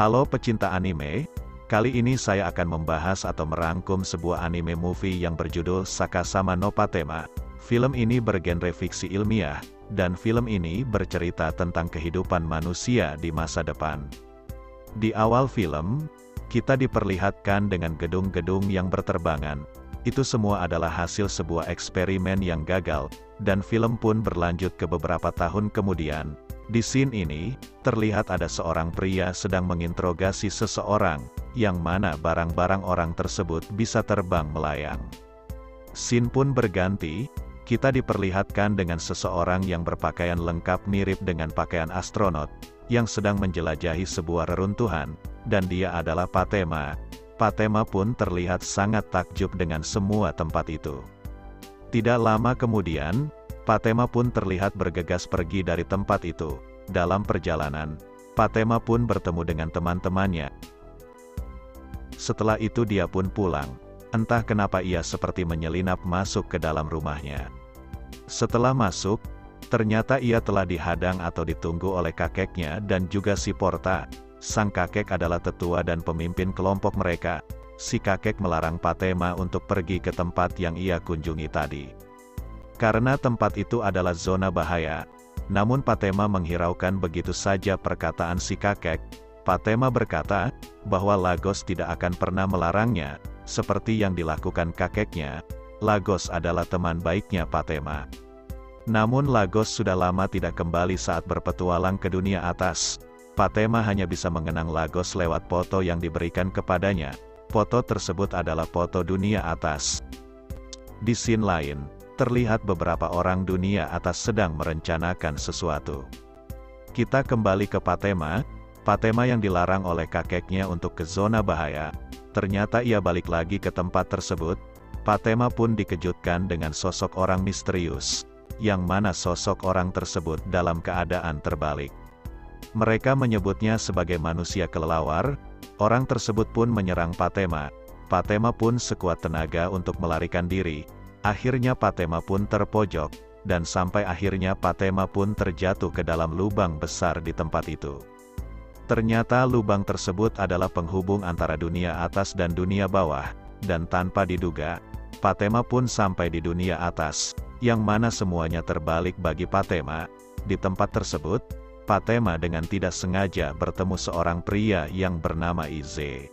Halo pecinta anime, kali ini saya akan membahas atau merangkum sebuah anime movie yang berjudul Sakasama no Patema. Film ini bergenre fiksi ilmiah, dan film ini bercerita tentang kehidupan manusia di masa depan. Di awal film, kita diperlihatkan dengan gedung-gedung yang berterbangan. Itu semua adalah hasil sebuah eksperimen yang gagal, dan film pun berlanjut ke beberapa tahun kemudian. Di scene ini, terlihat ada seorang pria sedang menginterogasi seseorang, yang mana barang-barang orang tersebut bisa terbang melayang. Scene pun berganti, kita diperlihatkan dengan seseorang yang berpakaian lengkap mirip dengan pakaian astronot, yang sedang menjelajahi sebuah reruntuhan, dan dia adalah Patema. Patema pun terlihat sangat takjub dengan semua tempat itu. Tidak lama kemudian, Patema pun terlihat bergegas pergi dari tempat itu. Dalam perjalanan, Patema pun bertemu dengan teman-temannya. Setelah itu dia pun pulang. Entah kenapa ia seperti menyelinap masuk ke dalam rumahnya. Setelah masuk, ternyata ia telah dihadang atau ditunggu oleh kakeknya dan juga si Porta. Sang kakek adalah tetua dan pemimpin kelompok mereka. Si kakek melarang Patema untuk pergi ke tempat yang ia kunjungi tadi. Karena tempat itu adalah zona bahaya. Namun Patema menghiraukan begitu saja perkataan si kakek. Patema berkata, bahwa Lagos tidak akan pernah melarangnya, seperti yang dilakukan kakeknya. Lagos adalah teman baiknya Patema. Namun Lagos sudah lama tidak kembali saat berpetualang ke dunia atas. Patema hanya bisa mengenang Lagos lewat foto yang diberikan kepadanya. Foto tersebut adalah foto dunia atas. Di scene lain, terlihat beberapa orang dunia atas sedang merencanakan sesuatu. Kita kembali ke Patema. Patema yang dilarang oleh kakeknya untuk ke zona bahaya. Ternyata ia balik lagi ke tempat tersebut. Patema pun dikejutkan dengan sosok orang misterius, yang mana sosok orang tersebut dalam keadaan terbalik. Mereka menyebutnya sebagai manusia kelelawar. Orang tersebut pun menyerang Patema. Patema pun sekuat tenaga untuk melarikan diri. Akhirnya Patema pun terpojok, dan sampai akhirnya Patema pun terjatuh ke dalam lubang besar di tempat itu. Ternyata lubang tersebut adalah penghubung antara dunia atas dan dunia bawah, dan tanpa diduga, Patema pun sampai di dunia atas, yang mana semuanya terbalik bagi Patema. Di tempat tersebut, Patema dengan tidak sengaja bertemu seorang pria yang bernama Ize.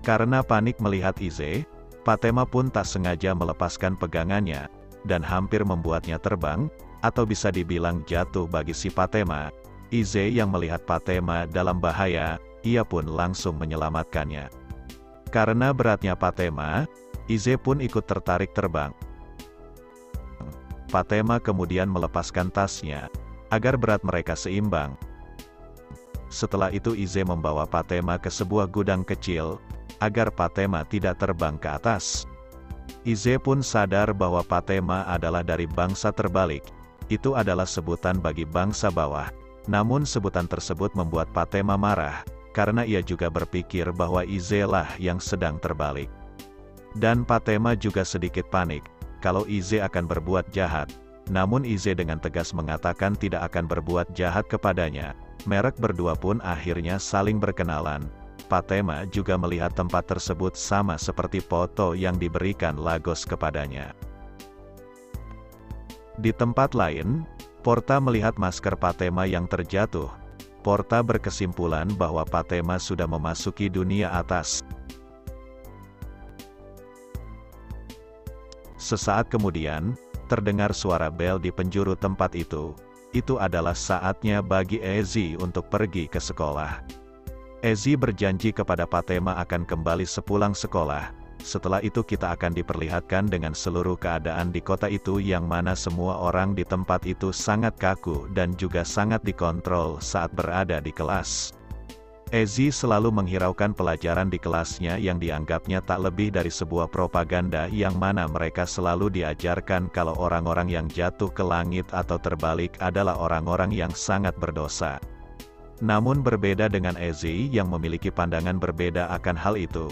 Karena panik melihat Ize, Patema pun tak sengaja melepaskan pegangannya, dan hampir membuatnya terbang, atau bisa dibilang jatuh bagi si Patema. Ize yang melihat Patema dalam bahaya, ia pun langsung menyelamatkannya. Karena beratnya Patema, Ize pun ikut tertarik terbang. Patema kemudian melepaskan tasnya, agar berat mereka seimbang. Setelah itu Ize membawa Patema ke sebuah gudang kecil, agar Patema tidak terbang ke atas. Ize pun sadar bahwa Patema adalah dari bangsa terbalik. Itu adalah sebutan bagi bangsa bawah. Namun sebutan tersebut membuat Patema marah, karena ia juga berpikir bahwa Ize lah yang sedang terbalik. Dan Patema juga sedikit panik, kalau Ize akan berbuat jahat. Namun Ize dengan tegas mengatakan tidak akan berbuat jahat kepadanya. Mereka berdua pun akhirnya saling berkenalan. Patema juga melihat tempat tersebut sama seperti foto yang diberikan Lagos kepadanya. Di tempat lain, Porta melihat masker Patema yang terjatuh. Porta berkesimpulan bahwa Patema sudah memasuki dunia atas. Sesaat kemudian, terdengar suara bel di penjuru tempat itu. Itu adalah saatnya bagi Ezi untuk pergi ke sekolah. Ezi berjanji kepada Patema akan kembali sepulang sekolah. Setelah itu kita akan diperlihatkan dengan seluruh keadaan di kota itu yang mana semua orang di tempat itu sangat kaku dan juga sangat dikontrol saat berada di kelas. Ezi selalu menghiraukan pelajaran di kelasnya yang dianggapnya tak lebih dari sebuah propaganda yang mana mereka selalu diajarkan kalau orang-orang yang jatuh ke langit atau terbalik adalah orang-orang yang sangat berdosa. Namun berbeda dengan Ezi yang memiliki pandangan berbeda akan hal itu.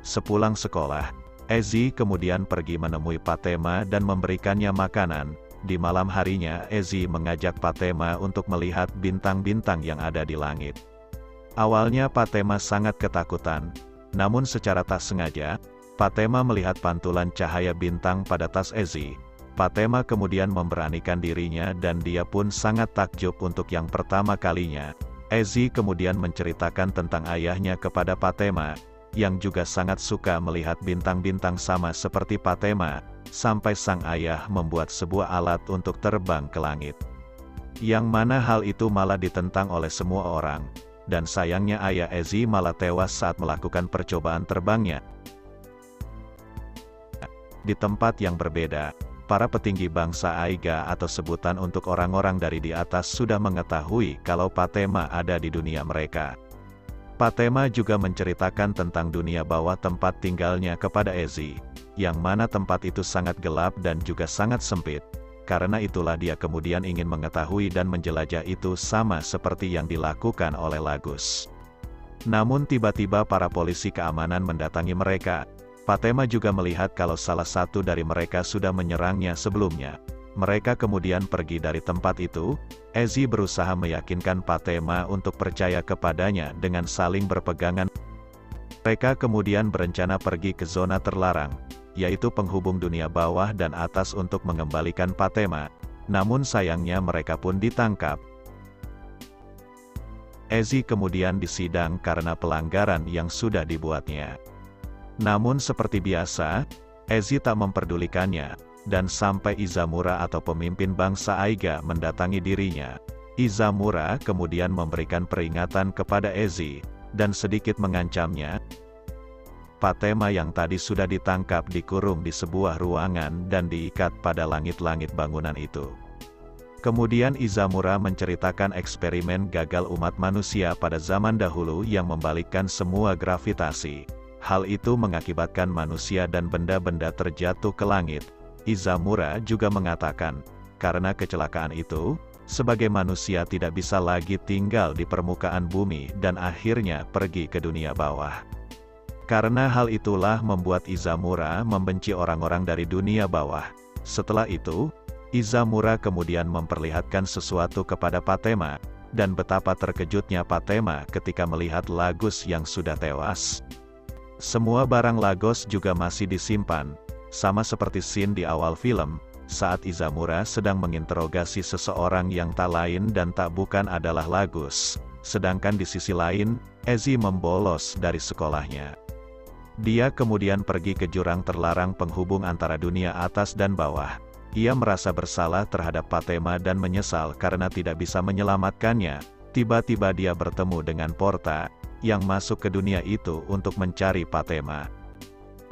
Sepulang sekolah, Ezi kemudian pergi menemui Patema dan memberikannya makanan. Di malam harinya Ezi mengajak Patema untuk melihat bintang-bintang yang ada di langit. Awalnya Patema sangat ketakutan, namun secara tak sengaja, Patema melihat pantulan cahaya bintang pada tas Ezi. Patema kemudian memberanikan dirinya dan dia pun sangat takjub untuk yang pertama kalinya. Ezi kemudian menceritakan tentang ayahnya kepada Patema, yang juga sangat suka melihat bintang-bintang sama seperti Patema, sampai sang ayah membuat sebuah alat untuk terbang ke langit. Yang mana hal itu malah ditentang oleh semua orang, dan sayangnya ayah Ezi malah tewas saat melakukan percobaan terbangnya. Di tempat yang berbeda, para petinggi bangsa Aiga atau sebutan untuk orang-orang dari di atas sudah mengetahui kalau Patema ada di dunia mereka. Patema juga menceritakan tentang dunia bawah tempat tinggalnya kepada Ezi, yang mana tempat itu sangat gelap dan juga sangat sempit. Karena itulah dia kemudian ingin mengetahui dan menjelajah itu sama seperti yang dilakukan oleh Lagus. Namun tiba-tiba para polisi keamanan mendatangi mereka. Patema juga melihat kalau salah satu dari mereka sudah menyerangnya sebelumnya. Mereka kemudian pergi dari tempat itu. Ezi berusaha meyakinkan Patema untuk percaya kepadanya dengan saling berpegangan. Mereka kemudian berencana pergi ke zona terlarang, yaitu penghubung dunia bawah dan atas untuk mengembalikan Patema. Namun sayangnya mereka pun ditangkap. Ezi kemudian disidang karena pelanggaran yang sudah dibuatnya. Namun seperti biasa, Ezi tak memperdulikannya, dan sampai Izamura atau pemimpin bangsa Aiga mendatangi dirinya. Izamura kemudian memberikan peringatan kepada Ezi, dan sedikit mengancamnya. Patema yang tadi sudah ditangkap dikurung di sebuah ruangan dan diikat pada langit-langit bangunan itu. Kemudian Izamura menceritakan eksperimen gagal umat manusia pada zaman dahulu yang membalikkan semua gravitasi. Hal itu mengakibatkan manusia dan benda-benda terjatuh ke langit. Izamura juga mengatakan, karena kecelakaan itu, sebagai manusia tidak bisa lagi tinggal di permukaan bumi dan akhirnya pergi ke dunia bawah. Karena hal itulah membuat Izamura membenci orang-orang dari dunia bawah. Setelah itu, Izamura kemudian memperlihatkan sesuatu kepada Patema, dan betapa terkejutnya Patema ketika melihat Lagus yang sudah tewas. Semua barang Lagos juga masih disimpan, sama seperti scene di awal film, saat Izamura sedang menginterogasi seseorang yang tak lain dan tak bukan adalah Lagus. Sedangkan di sisi lain, Ezi membolos dari sekolahnya. Dia kemudian pergi ke jurang terlarang penghubung antara dunia atas dan bawah. Ia merasa bersalah terhadap Patema dan menyesal karena tidak bisa menyelamatkannya. Tiba-tiba dia bertemu dengan Porta, yang masuk ke dunia itu untuk mencari Patema.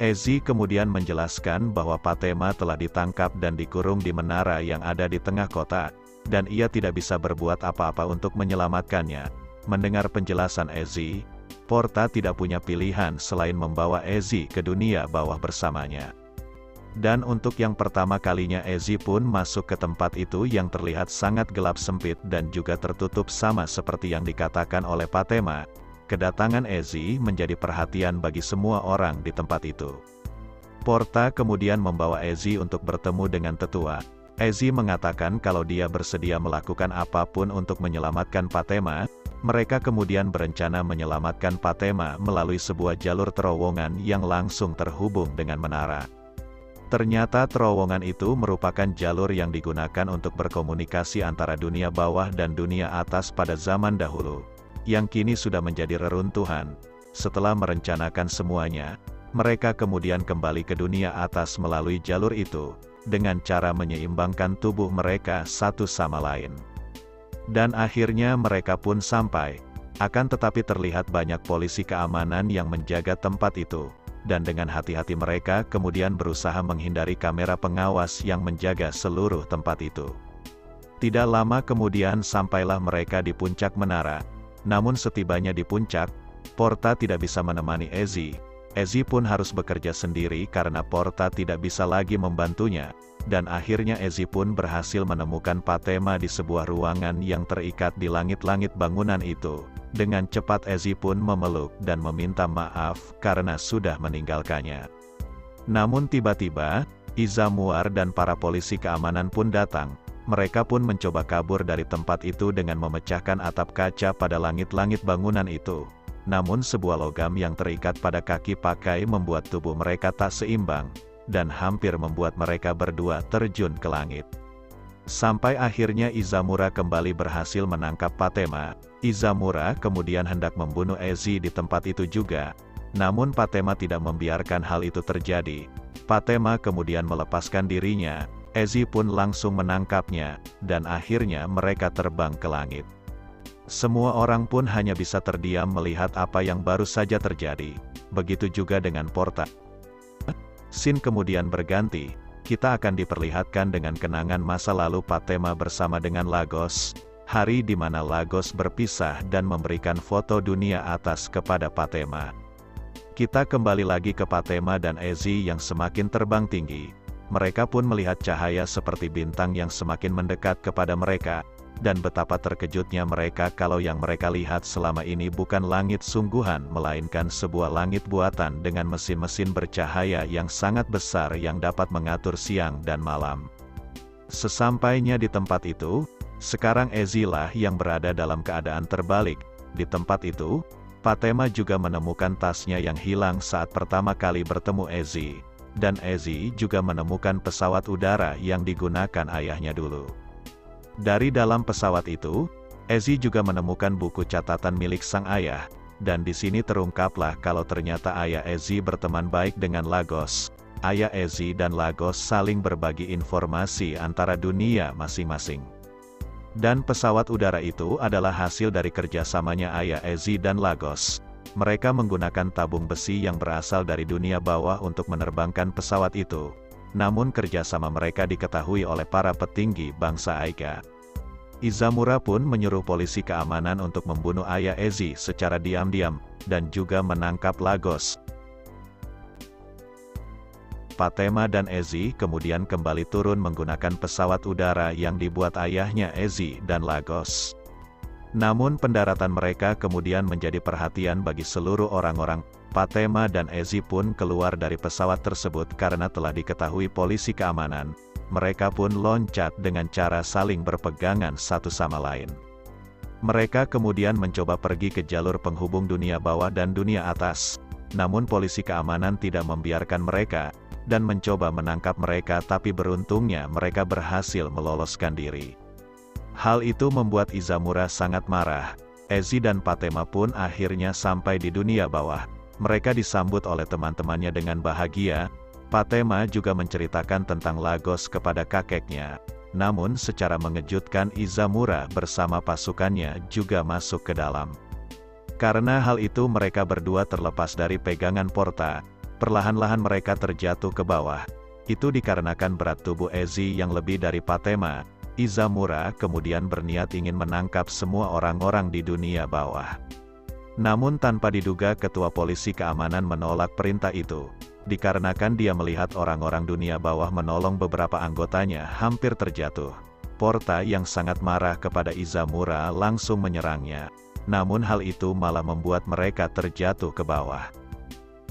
Ezi kemudian menjelaskan bahwa Patema telah ditangkap dan dikurung di menara yang ada di tengah kota, dan ia tidak bisa berbuat apa-apa untuk menyelamatkannya. Mendengar penjelasan Ezi, Porta tidak punya pilihan selain membawa Ezi ke dunia bawah bersamanya. Dan untuk yang pertama kalinya Ezi pun masuk ke tempat itu yang terlihat sangat gelap sempit dan juga tertutup sama seperti yang dikatakan oleh Patema. Kedatangan Ezi menjadi perhatian bagi semua orang di tempat itu. Porta kemudian membawa Ezi untuk bertemu dengan tetua. Ezi mengatakan kalau dia bersedia melakukan apapun untuk menyelamatkan Patema. Mereka kemudian berencana menyelamatkan Patema melalui sebuah jalur terowongan yang langsung terhubung dengan menara. Ternyata terowongan itu merupakan jalur yang digunakan untuk berkomunikasi antara dunia bawah dan dunia atas pada zaman dahulu, yang kini sudah menjadi reruntuhan. Setelah merencanakan semuanya, mereka kemudian kembali ke dunia atas melalui jalur itu, dengan cara menyeimbangkan tubuh mereka satu sama lain. Dan akhirnya mereka pun sampai. Akan tetapi terlihat banyak polisi keamanan yang menjaga tempat itu, dan dengan hati-hati mereka kemudian berusaha menghindari kamera pengawas yang menjaga seluruh tempat itu. Tidak lama kemudian sampailah mereka di puncak menara. Namun setibanya di puncak, Porta tidak bisa menemani Ezi. Ezi pun harus bekerja sendiri karena Porta tidak bisa lagi membantunya. Dan akhirnya Ezi pun berhasil menemukan Patema di sebuah ruangan yang terikat di langit-langit bangunan itu. Dengan cepat Ezi pun memeluk dan meminta maaf karena sudah meninggalkannya. Namun tiba-tiba, Izamuar dan para polisi keamanan pun datang. Mereka pun mencoba kabur dari tempat itu dengan memecahkan atap kaca pada langit-langit bangunan itu. Namun sebuah logam yang terikat pada kaki pakai membuat tubuh mereka tak seimbang, dan hampir membuat mereka berdua terjun ke langit. Sampai akhirnya Izamura kembali berhasil menangkap Patema. Izamura kemudian hendak membunuh Ezi di tempat itu juga. Namun Patema tidak membiarkan hal itu terjadi. Patema kemudian melepaskan dirinya. Ezi pun langsung menangkapnya, dan akhirnya mereka terbang ke langit. Semua orang pun hanya bisa terdiam melihat apa yang baru saja terjadi. Begitu juga dengan Porta. Scene kemudian berganti. Kita akan diperlihatkan dengan kenangan masa lalu Patema bersama dengan Lagos. Hari di mana Lagos berpisah dan memberikan foto dunia atas kepada Patema. Kita kembali lagi ke Patema dan Ezi yang semakin terbang tinggi. Mereka pun melihat cahaya seperti bintang yang semakin mendekat kepada mereka, dan betapa terkejutnya mereka kalau yang mereka lihat selama ini bukan langit sungguhan melainkan sebuah langit buatan dengan mesin-mesin bercahaya yang sangat besar yang dapat mengatur siang dan malam. Sesampainya di tempat itu, sekarang Ezi lah yang berada dalam keadaan terbalik. Di tempat itu, Patema juga menemukan tasnya yang hilang saat pertama kali bertemu Ezi. Dan Ezi juga menemukan pesawat udara yang digunakan ayahnya dulu. Dari dalam pesawat itu, Ezi juga menemukan buku catatan milik sang ayah, dan di sini terungkaplah kalau ternyata ayah Ezi berteman baik dengan Lagos. Ayah Ezi dan Lagos saling berbagi informasi antara dunia masing-masing. Dan pesawat udara itu adalah hasil dari kerjasamanya ayah Ezi dan Lagos. Mereka menggunakan tabung besi yang berasal dari dunia bawah untuk menerbangkan pesawat itu. Namun kerjasama mereka diketahui oleh para petinggi bangsa Aiga. Izamura pun menyuruh polisi keamanan untuk membunuh ayah Ezi secara diam-diam, dan juga menangkap Lagos. Patema dan Ezi kemudian kembali turun menggunakan pesawat udara yang dibuat ayahnya Ezi dan Lagos. Namun pendaratan mereka kemudian menjadi perhatian bagi seluruh orang-orang. Patema dan Ezi pun keluar dari pesawat tersebut karena telah diketahui polisi keamanan. Mereka pun loncat dengan cara saling berpegangan satu sama lain. Mereka kemudian mencoba pergi ke jalur penghubung dunia bawah dan dunia atas. Namun polisi keamanan tidak membiarkan mereka, dan mencoba menangkap mereka tapi beruntungnya mereka berhasil meloloskan diri. Hal itu membuat Izamura sangat marah. Ezi dan Patema pun akhirnya sampai di dunia bawah. Mereka disambut oleh teman-temannya dengan bahagia. Patema juga menceritakan tentang Lagos kepada kakeknya. Namun secara mengejutkan Izamura bersama pasukannya juga masuk ke dalam. Karena hal itu mereka berdua terlepas dari pegangan Porta. Perlahan-lahan mereka terjatuh ke bawah. Itu dikarenakan berat tubuh Ezi yang lebih dari Patema. Izamura kemudian berniat ingin menangkap semua orang-orang di dunia bawah. Namun tanpa diduga ketua polisi keamanan menolak perintah itu. Dikarenakan dia melihat orang-orang dunia bawah menolong beberapa anggotanya hampir terjatuh. Porta yang sangat marah kepada Izamura langsung menyerangnya. Namun hal itu malah membuat mereka terjatuh ke bawah.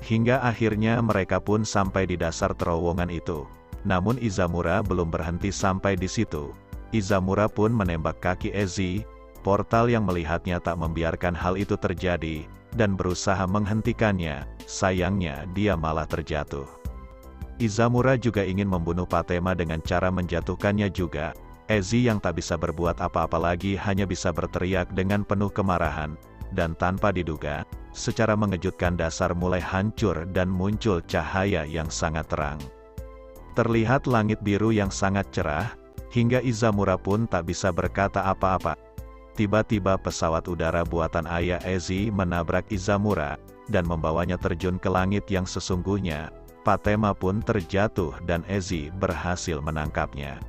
Hingga akhirnya mereka pun sampai di dasar terowongan itu. Namun Izamura belum berhenti sampai di situ. Izamura pun menembak kaki Ezi. Portal yang melihatnya tak membiarkan hal itu terjadi, dan berusaha menghentikannya. Sayangnya dia malah terjatuh. Izamura juga ingin membunuh Patema dengan cara menjatuhkannya juga. Ezi yang tak bisa berbuat apa-apa lagi hanya bisa berteriak dengan penuh kemarahan, dan tanpa diduga, secara mengejutkan dasar mulai hancur dan muncul cahaya yang sangat terang. Terlihat langit biru yang sangat cerah, hingga Izamura pun tak bisa berkata apa-apa. Tiba-tiba pesawat udara buatan ayah Ezi menabrak Izamura, dan membawanya terjun ke langit yang sesungguhnya. Patema pun terjatuh dan Ezi berhasil menangkapnya.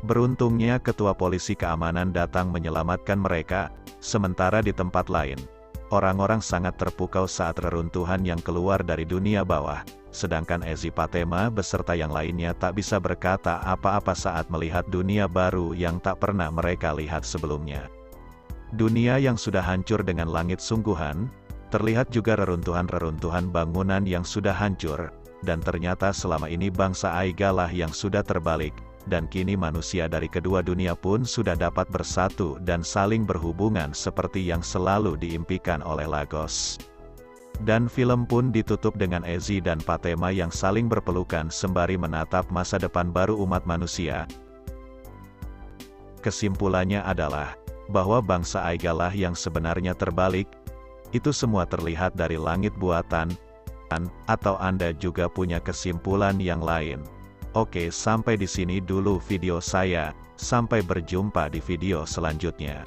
Beruntungnya ketua polisi keamanan datang menyelamatkan mereka, sementara di tempat lain, orang-orang sangat terpukau saat reruntuhan yang keluar dari dunia bawah. Sedangkan Ezi Patema beserta yang lainnya tak bisa berkata apa-apa saat melihat dunia baru yang tak pernah mereka lihat sebelumnya. Dunia yang sudah hancur dengan langit sungguhan, terlihat juga reruntuhan-reruntuhan bangunan yang sudah hancur, dan ternyata selama ini bangsa Aiga lah yang sudah terbalik, dan kini manusia dari kedua dunia pun sudah dapat bersatu dan saling berhubungan seperti yang selalu diimpikan oleh Lagos. Dan film pun ditutup dengan Ezi dan Patema yang saling berpelukan sembari menatap masa depan baru umat manusia. Kesimpulannya adalah, bahwa bangsa Aigalah yang sebenarnya terbalik. Itu semua terlihat dari langit buatan, atau Anda juga punya kesimpulan yang lain? Oke, sampai di sini dulu video saya. Sampai berjumpa di video selanjutnya.